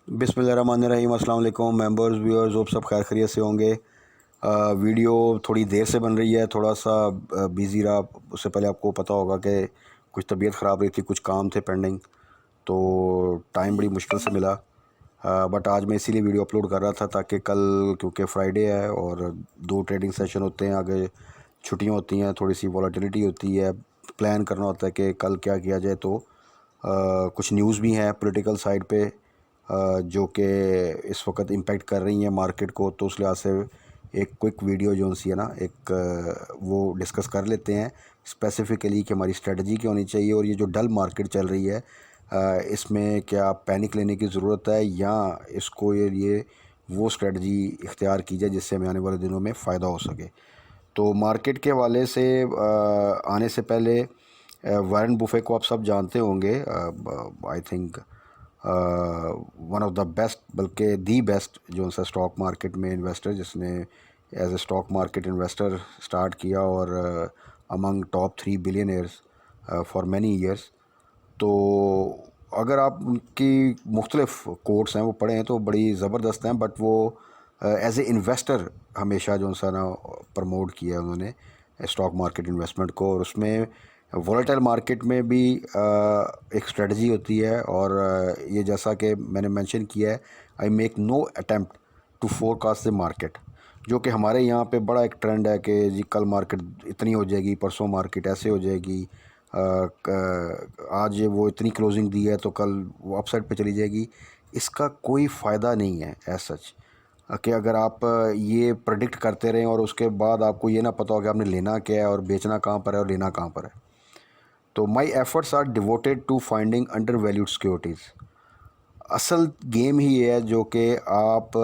बिस्मिल्लाहिर्रहमानिर्रहीम। अस्सलाम वालेकुम मेंबर्स व्यूअर्स, होप सब खैर खैरियत से होंगे। वीडियो थोड़ी देर से बन रही है, थोड़ा सा बिज़ी रहा। उससे पहले आपको पता होगा कि कुछ तबीयत ख़राब रही थी, कुछ काम थे पेंडिंग, तो टाइम बड़ी मुश्किल से मिला। बट आज मैं इसीलिए वीडियो अपलोड कर रहा था ताकि कल, क्योंकि फ्राइडे है और 2 ट्रेडिंग सेशन होते हैं, आगे छुट्टियां होती हैं, थोड़ी सी वॉलेटिलिटी होती है, प्लान करना होता है कि कल क्या किया जाए। तो कुछ न्यूज़ भी हैं पॉलिटिकल साइड पे जो कि इस वक्त इम्पेक्ट कर रही हैं मार्केट को, तो उस लिहाज से एक क्विक वीडियो जो सी है ना, एक वो डिस्कस कर लेते हैं स्पेसिफ़िकली कि हमारी स्ट्रेटजी क्या होनी चाहिए। और ये जो डल मार्केट चल रही है, इसमें क्या पैनिक लेने की ज़रूरत है या इसको ये वो स्ट्रेटजी इख्तियार की जाए जिससे हमें आने वाले दिनों में फ़ायदा हो सके। तो मार्केट के हवाले से आने से पहले वारेन बुफे को आप सब जानते होंगे। I think one of the best, बल्कि दी बेस्ट जो सा स्टॉक मार्केट में इन्वेस्टर, जिसने as a stock market investor start किया और among top 3 billionaires for many years. तो अगर आप उनकी मुख्तलिफ कोट्स हैं वो पढ़े हैं तो बड़ी ज़बरदस्त हैं, बट वो एज ए इन्वेस्टर हमेशा जो सा ना प्रमोट किया है उन्होंने स्टॉक मार्केट इन्वेस्टमेंट को। और उसमें वॉलेटाइल मार्केट में भी एक स्ट्रेटजी होती है। और ये जैसा कि मैंने मेंशन किया है, I make no attempt to forecast the market, जो कि हमारे यहाँ पे बड़ा एक ट्रेंड है कि जी कल मार्केट इतनी हो जाएगी, परसों मार्केट ऐसे हो जाएगी, आज वो इतनी क्लोजिंग दी है तो कल वो अपसाइड पे चली जाएगी। इसका कोई फ़ायदा नहीं है एज सच कि अगर आप ये प्रेडिक्ट करते रहें और उसके बाद आपको ये ना पता हो कि आपने लेना क्या है और बेचना कहाँ पर है और लेना कहाँ पर है। तो my efforts are devoted to finding undervalued securities. असल गेम ही ये है जो कि आप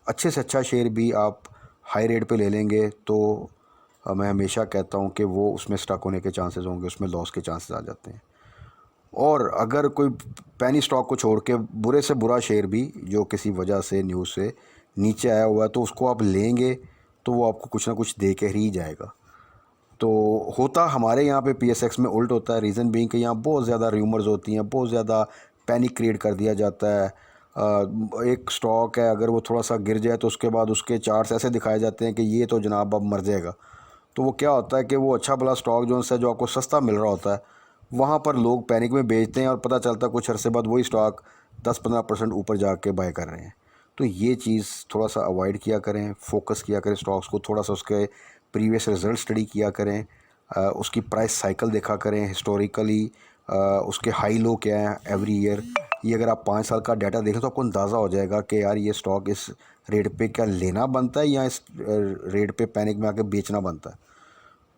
अच्छे से अच्छा शेयर भी आप हाई रेट पे ले लेंगे तो मैं हमेशा कहता हूँ कि वो उसमें स्टक होने के चांसेस होंगे, उसमें लॉस के चांसेस आ जाते हैं। और अगर कोई पैनी स्टॉक को छोड़ के बुरे से बुरा शेयर भी जो किसी वजह से न्यूज़ से नीचे आया हुआ है, तो उसको आप लेंगे तो वो आपको कुछ ना कुछ दे के ही जाएगा। तो होता हमारे यहाँ पे पीएसएक्स में उल्ट होता है। रीज़न बीइंग कि यहाँ बहुत ज़्यादा र्यूमर्स होती हैं, बहुत ज़्यादा पैनिक क्रिएट कर दिया जाता है। एक स्टॉक है, अगर वो थोड़ा सा गिर जाए तो उसके बाद उसके चार्ट्स ऐसे दिखाए जाते हैं कि ये तो जनाब अब मर जाएगा। तो वो क्या होता है कि वो अच्छा भला स्टॉक जो है जो आपको सस्ता मिल रहा होता है, वहाँ पर लोग पैनिक में बेचते हैं और पता चलता है कुछ अरसे बाद वही स्टॉक 10-15% ऊपर जाके बाय कर रहे हैं। तो ये चीज़ थोड़ा सा अवॉइड किया करें, फोकस किया करें स्टॉक्स को, थोड़ा सा उसके प्रीवियस रिजल्ट स्टडी किया करें, उसकी प्राइस साइकिल देखा करें हिस्टोरिकली, उसके हाई लो क्या है एवरी ईयर। ये अगर आप 5 साल का डाटा देखें तो आपको अंदाज़ा हो जाएगा कि यार ये स्टॉक इस रेट पे क्या लेना बनता है या इस रेट पे पैनिक में आके बेचना बनता है।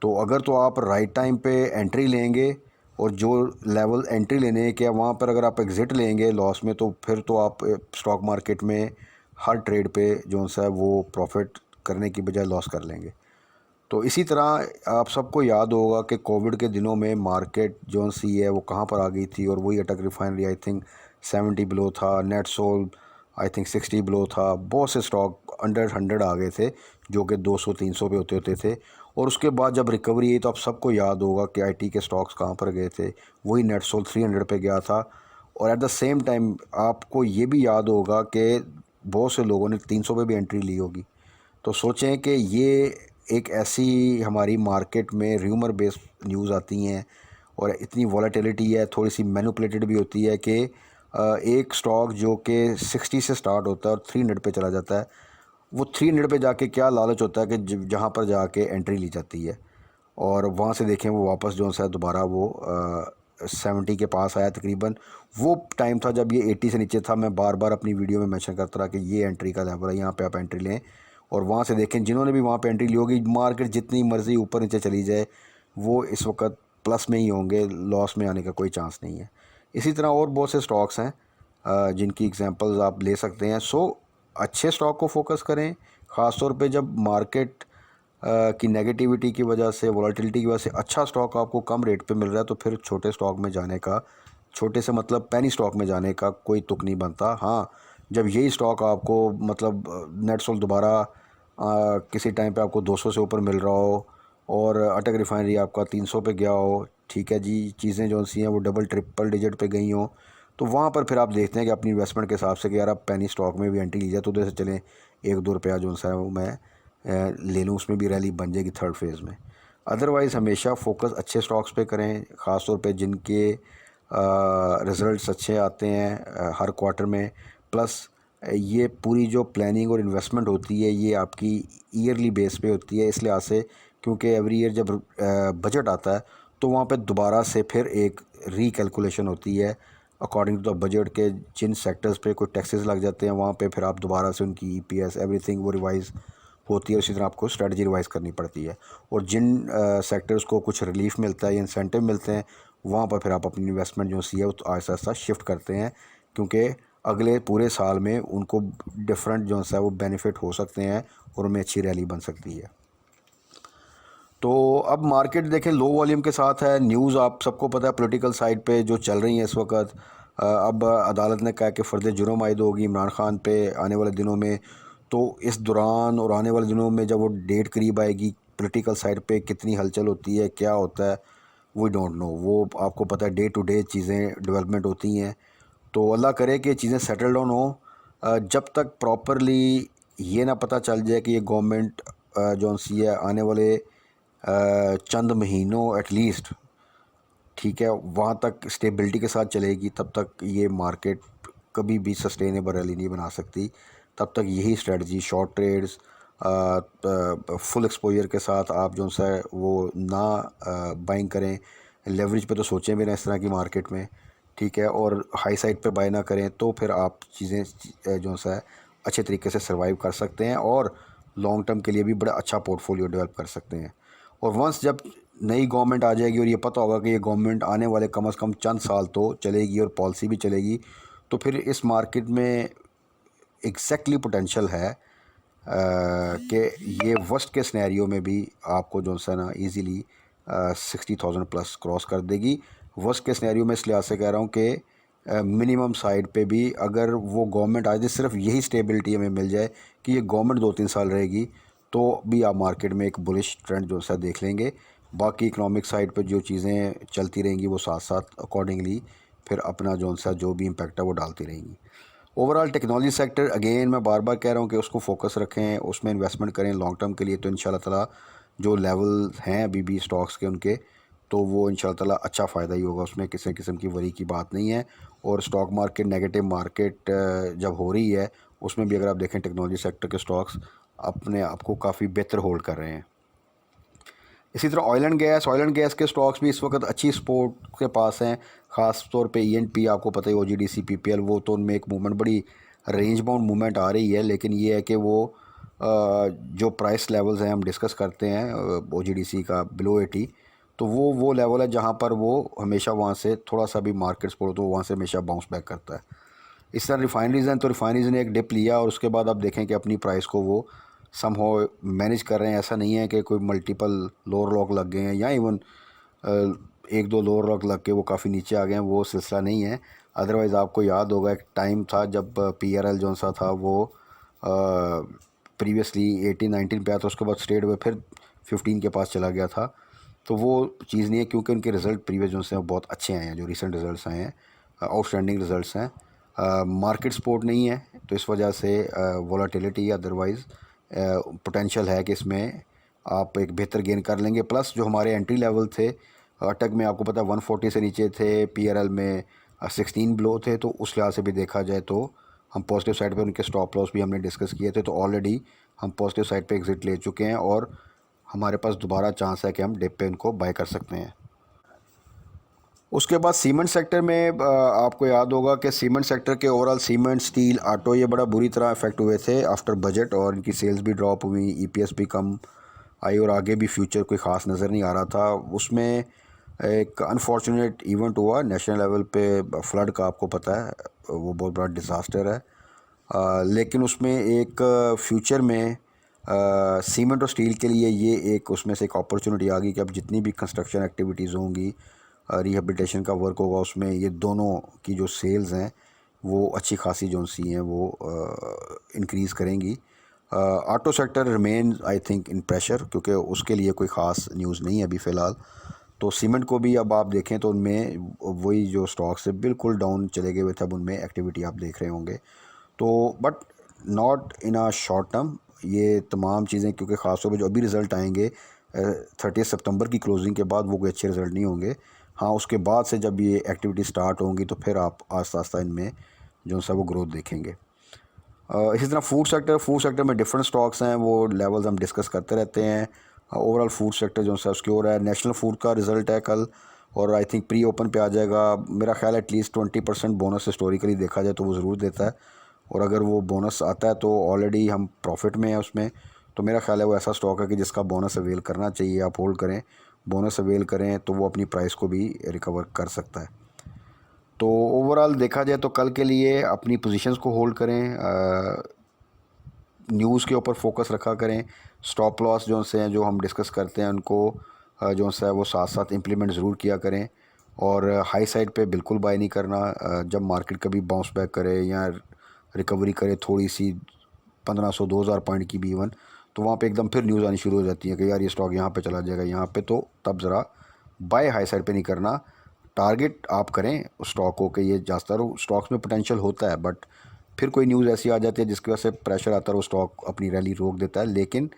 तो अगर तो आप राइट टाइम पे एंट्री लेंगे और जो लेवल एंट्री लेने के वहाँ पर अगर आप एग्ज़िट लेंगे लॉस में, तो फिर तो आप स्टॉक मार्केट में हर ट्रेड पे जो सा है वो प्रॉफिट करने की बजाय लॉस कर लेंगे। तो इसी तरह आप सबको याद होगा कि कोविड के दिनों में मार्केट जो सी है वो कहाँ पर आ गई थी, और वही Attock refinery I think 70 below था, NetSol I think 60 below था, बहुत से स्टॉक अंडर 100 आ गए थे जो कि 200-300 पे होते होते थे। और उसके बाद जब रिकवरी आई तो आप सबको याद होगा कि आईटी के स्टॉक्स कहाँ पर गए थे, वही नेट सोल 300 पे गया था। और एट द सेम टाइम आपको ये भी याद होगा कि बहुत से लोगों ने 300 पे भी एंट्री ली होगी। तो सोचें कि ये एक ऐसी हमारी मार्केट में र्यूमर बेस्ड न्यूज़ आती हैं और इतनी वॉलेटिलिटी है, थोड़ी सी मैनिपुलेटेड भी होती है कि एक स्टॉक जो कि 60 से स्टार्ट होता है और 300 पे चला जाता है, वो 300 पे जाके क्या लालच होता है कि जहाँ पर जाके एंट्री ली जाती है और वहाँ से देखें वो वापस जो है दोबारा वो 70 के पास आया तकरीबन। वो टाइम था जब ये 80 से नीचे था। मैं बार बार अपनी वीडियो में मेंशन करता रहा कि ये एंट्री का लेवल है, यहाँ पे आप एंट्री लें। और वहाँ से देखें जिन्होंने भी वहाँ पे एंट्री ली होगी, मार्केट जितनी मर्ज़ी ऊपर नीचे चली जाए वो इस वक्त प्लस में ही होंगे, लॉस में आने का कोई चांस नहीं है। इसी तरह और बहुत से स्टॉक्स हैं जिनकी एग्जांपल्स आप ले सकते हैं। सो अच्छे स्टॉक को फोकस करें, ख़ास तौर पे जब मार्केट की नेगेटिविटी की वजह से, वॉलेटिलिटी की वजह से अच्छा स्टॉक आपको कम रेट पे मिल रहा है, तो फिर छोटे स्टॉक में जाने का, छोटे से मतलब पेनी स्टॉक में जाने का कोई तुक नहीं बनता। हाँ, जब यही स्टॉक आपको मतलब नेट सोल दोबारा किसी टाइम पे आपको 200 से ऊपर मिल रहा हो और अटक रिफाइनरी आपका 300 पे गया हो, ठीक है जी, चीज़ें जो सी हैं वो डबल ट्रिपल डिजिट पे गई हों, तो वहाँ पर फिर आप देखते हैं कि अपनी इन्वेस्टमेंट के हिसाब से कि यार आप पेनी स्टॉक में भी एंट्री लीजिए तो उधर से चलें 1-2 रुपया जो सा है वो मैं ले लूँ, उसमें भी रैली बन जाएगी थर्ड फेज़ में। अदरवाइज़ हमेशा फोकस अच्छे स्टॉक्स पे करें, ख़ास तौर पे जिनके रिज़ल्ट्स अच्छे आते हैं हर क्वार्टर में। प्लस ये पूरी जो प्लानिंग और इन्वेस्टमेंट होती है ये आपकी ईयरली बेस पे होती है, इस लिहाज से क्योंकि एवरी ईयर जब बजट आता है तो वहाँ पे दोबारा से फिर एक रीकैलकुलेशन होती है अकॉर्डिंग टू द बजट के जिन सेक्टर्स पे कोई टैक्सेस लग जाते हैं वहाँ पे फिर आप दोबारा से उनकी ईपीएस एवरीथिंग वो रिवाइज़ होती है। उसी तरह आपको स्ट्रेटजी रिवाइज़ करनी पड़ती है और जिन सेक्टर्स को कुछ रिलीफ मिलता है या इंसेंटिव मिलते हैं वहाँ पर फिर आप अपनी इन्वेस्टमेंट जो सी है वो आहिस्ता आहिस्ता शिफ्ट करते हैं, क्योंकि अगले पूरे साल में उनको डिफरेंट जो है वो बेनिफिट हो सकते हैं और उनमें अच्छी रैली बन सकती है। तो अब मार्केट देखें लो वॉल्यूम के साथ है। न्यूज़ आप सबको पता है पॉलिटिकल साइड पे जो चल रही है इस वक्त। अब अदालत ने कहा कि फ़र्द जुर्म आयद होगी इमरान खान पे आने वाले दिनों में। तो इस दौरान और आने वाले दिनों में जब वो डेट करीब आएगी पॉलिटिकल साइड पे कितनी हलचल होती है, क्या होता है, वी डोंट नो। वो आपको पता है डे टू डे चीज़ें डेवलपमेंट होती हैं। तो अल्लाह करे कि चीज़ें सेटल डाउन हो। जब तक प्रॉपरली ये ना पता चल जाए कि ये गवर्नमेंट जो सी है आने वाले चंद महीनों एटलीस्ट, ठीक है, वहाँ तक स्टेबिलिटी के साथ चलेगी, तब तक ये मार्केट कभी भी सस्टेनेबल रैली नहीं बना सकती। तब तक यही strategy short trades full exposure के साथ आप जो सा वो ना बाइंग करें, लेवरेज पे तो सोचें भी ना इस तरह की मार्केट में, ठीक है, और हाई साइड पे बाय ना करें तो फिर आप चीज़ें जो सा अच्छे तरीके से सर्वाइव कर सकते हैं और लॉन्ग टर्म के लिए भी बड़ा अच्छा पोर्टफोलियो डेवलप कर सकते हैं। और वंस जब नई गवर्नमेंट आ जाएगी और ये पता होगा कि ये गवर्नमेंट आने वाले कम से कम चंद साल तो चलेगी और पॉलिसी भी चलेगी, तो फिर इस मार्केट में एग्जैक्टली पोटेंशियल है कि ये वर्स्ट के सिनेरियो में भी आपको जो है ना ईज़िली 60,000 प्लस क्रॉस कर देगी। वर्स्ट के सिनेरियो में इस लिहाज से कह रहा हूँ कि मिनिमम साइड पे भी अगर वो गवर्नमेंट आ जाए, सिर्फ यही स्टेबिलिटी हमें मिल जाए कि ये गवर्नमेंट 2-3 साल रहेगी, तो भी आप मार्केट में एक बुलिश ट्रेंड जो सा देख लेंगे। बाकी इकोनॉमिक साइड पे जो चीज़ें चलती रहेंगी वो साथ साथ अकॉर्डिंगली फिर अपना जो सा जो भी इम्पेक्ट है वो डालती रहेंगी। ओवरऑल टेक्नोलॉजी सेक्टर अगेन मैं बार बार कह रहा हूँ कि उसको फोकस रखें, उसमें इन्वेस्टमेंट करें लॉन्ग टर्म के लिए। तो इंशाल्लाह ताला जो लेवल हैं अभी भी स्टॉक्स के उनके, तो वो इंशाल्लाह ताला अच्छा फ़ायदा ही होगा, उसमें किसी किस्म की वरी की बात नहीं है। और स्टॉक मार्केट नेगेटिव मार्केट जब हो रही है उसमें भी अगर आप देखें टेक्नोलॉजी सेक्टर के स्टॉक्स अपने आप को काफ़ी बेहतर होल्ड कर रहे हैं। इसी तरह ऑयल एंड गैस के स्टॉक्स भी इस वक्त अच्छी सपोर्ट के पास हैं, ख़ास तौर पे ईएनपी आपको पता ही ओजीडीसी पीपीएल, वो तो उनमें एक मूवमेंट बड़ी रेंज बाउंड मूवमेंट आ रही है। लेकिन ये है कि वो जो प्राइस लेवल्स हैं हम डिस्कस करते हैं ओजीडीसी का बिलो 80, तो वो लेवल है जहाँ पर वो हमेशा वहाँ से थोड़ा सा भी मार्केट सपोर्ट तो वहाँ से हमेशा बाउंस बैक करता है। इस तरह रिफाइनरीज हैं तो रिफाइनरीज ने एक डिप लिया और उसके बाद आप देखें कि अपनी प्राइस को वो समहाउ मैनेज कर रहे हैं। ऐसा नहीं है कि कोई मल्टीपल लोअर लॉक लग गए हैं या इवन 1-2 लोअर लॉक लग के वो काफ़ी नीचे आ गए हैं, वो सिलसिला नहीं है। अदरवाइज़ आपको याद होगा एक टाइम था जब पीआरएल जो सा था वो प्रीवियसली 18-19 पे आया था, उसके बाद स्ट्रेट हुए फिर 15 के पास चला गया था। तो वो चीज़ नहीं है क्योंकि उनके रिज़ल्ट प्रीवियस जो से बहुत अच्छे आए हैं, जो रिसेंट रिज़ल्ट्स आए हैं आउटस्टैंडिंग रिज़ल्ट्स हैं। मार्केट सपोर्ट नहीं है तो इस वजह से वोलाटिलिटी, अदरवाइज़ पोटेंशियल है कि इसमें आप एक बेहतर गेन कर लेंगे। प्लस जो हमारे एंट्री लेवल थे अटक में आपको पता है 140 से नीचे थे, पीआरएल में 16 बिलो थे, तो उस लिहाज से भी देखा जाए तो हम पॉजिटिव साइड पे उनके स्टॉप लॉस भी हमने डिस्कस किए थे। तो ऑलरेडी हम पॉजिटिव साइड पे एग्ज़िट ले चुके हैं और हमारे पास दोबारा चांस है कि हम डिप पे उनको बाय कर सकते हैं। उसके बाद सीमेंट सेक्टर में आपको याद होगा कि सीमेंट सेक्टर के ओवरऑल सीमेंट, स्टील, ऑटो ये बड़ा बुरी तरह इफ़ेक्ट हुए थे आफ्टर बजट और इनकी सेल्स भी ड्रॉप हुई, ईपीएस भी कम आई और आगे भी फ्यूचर कोई ख़ास नज़र नहीं आ रहा था। उसमें एक अनफॉर्चुनेट इवेंट हुआ नेशनल लेवल पे, फ्लड का आपको पता है वो बहुत बड़ा डिज़ास्टर है। लेकिन उसमें एक फ्यूचर में सीमेंट और स्टील के लिए ये एक उसमें से एक अपॉर्चुनिटी आ गई कि अब जितनी भी कंस्ट्रक्शन एक्टिविटीज़ होंगी, रिहेबिलिटेशन का वर्क होगा, उसमें ये दोनों की जो सेल्स हैं वो अच्छी खासी जो सी हैं वो इंक्रीज़ करेंगी। Auto sector remain I think in pressure, क्योंकि उसके लिए कोई ख़ास न्यूज़ नहीं है अभी फ़िलहाल। तो सीमेंट को भी अब आप देखें तो उनमें वही जो स्टॉक से बिल्कुल डाउन चले गए हुए थे, अब उनमें एक्टिविटी आप देख रहे होंगे। तो but not in a short term ये तमाम चीज़ें, क्योंकि ख़ासतौर पर जो अभी रिज़ल्ट आएंगे 30 सितंबर की क्लोजिंग के बाद, वो कोई अच्छे रिज़ल्ट नहीं होंगे। हाँ, उसके बाद से जब ये एक्टिविटी स्टार्ट होंगी तो फिर आप आस्ता आस्ता इनमें जो सा वो ग्रोथ देखेंगे। इसी तरह फूड सेक्टर में डिफरेंट स्टॉक्स हैं, वो लेवल्स हम डिस्कस करते रहते हैं। ओवरऑल फूड सेक्टर जो सा सिक्योर है। नेशनल फूड का रिज़ल्ट है कल, और आई थिंक प्री ओपन पे आ जाएगा। मेरा ख्याल है एटलीस्ट 20% बोनस हिस्टोरिकली देखा जाए तो वो ज़रूर देता है, और अगर वो बोनस आता है तो ऑलरेडी हम प्रॉफिट में हैं उसमें। तो मेरा ख्याल है वो ऐसा स्टॉक है कि जिसका बोनस अवेल करना चाहिए, आप होल्ड करें, बोनस अवेल करें तो वो अपनी प्राइस को भी रिकवर कर सकता है। तो ओवरऑल देखा जाए तो कल के लिए अपनी पोजीशंस को होल्ड करें, न्यूज़ के ऊपर फोकस रखा करें। स्टॉप लॉस जो से हैं जो हम डिस्कस करते हैं उनको जो सा है वो साथ साथ इम्प्लीमेंट ज़रूर किया करें, और हाई साइड पे बिल्कुल बाय नहीं करना। जब मार्केट कभी बाउंस बैक करे या रिकवरी करे थोड़ी सी 1500 2000 पॉइंट की भी इवन, तो वहाँ पे एकदम फिर न्यूज़ आनी शुरू हो जाती है कि यार ये स्टॉक यहाँ पे चला जाएगा यहाँ पे, तो तब ज़रा बाय हाई साइड पे नहीं करना। टारगेट आप करें उस स्टॉक को कि ये ज़्यादातर स्टॉक्स में पोटेंशियल होता है, बट फिर कोई न्यूज़ ऐसी आ जाती है जिसकी वजह से प्रेशर आता है, वो स्टॉक अपनी रैली रोक देता है। लेकिन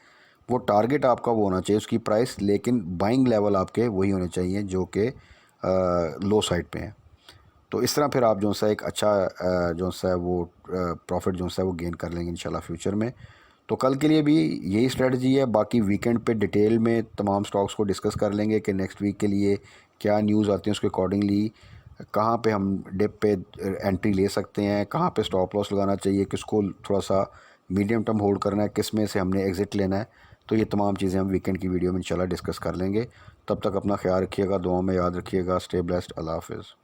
वो टारगेट आपका वो होना चाहिए उसकी प्राइस, लेकिन बाइंग लेवल आपके वही होने चाहिए जो कि लो साइड पे हैं। तो इस तरह फिर आप जो सा एक अच्छा जो सा है वो प्रॉफिट जो सा है वो गेन कर लेंगे इंशाल्लाह फ्यूचर में। तो कल के लिए भी यही स्ट्रेटजी है। बाकी वीकेंड पे डिटेल में तमाम स्टॉक्स को डिस्कस कर लेंगे कि नेक्स्ट वीक के लिए क्या न्यूज़ आती है, उसके अकॉर्डिंगली कहाँ पे हम डिप पे एंट्री ले सकते हैं, कहाँ पे स्टॉप लॉस लगाना चाहिए, किसको थोड़ा सा मीडियम टर्म होल्ड करना है, किस में से हमने एग्ज़िट लेना है। तो ये तमाम चीज़ें हम वीकेंड की वीडियो में इंशाल्लाह डिस्कस कर लेंगे। तब तक अपना ख्याल रखिएगा, दुआ में याद रखिएगा। Stay blessed. अल्लाह हाफ़िज़।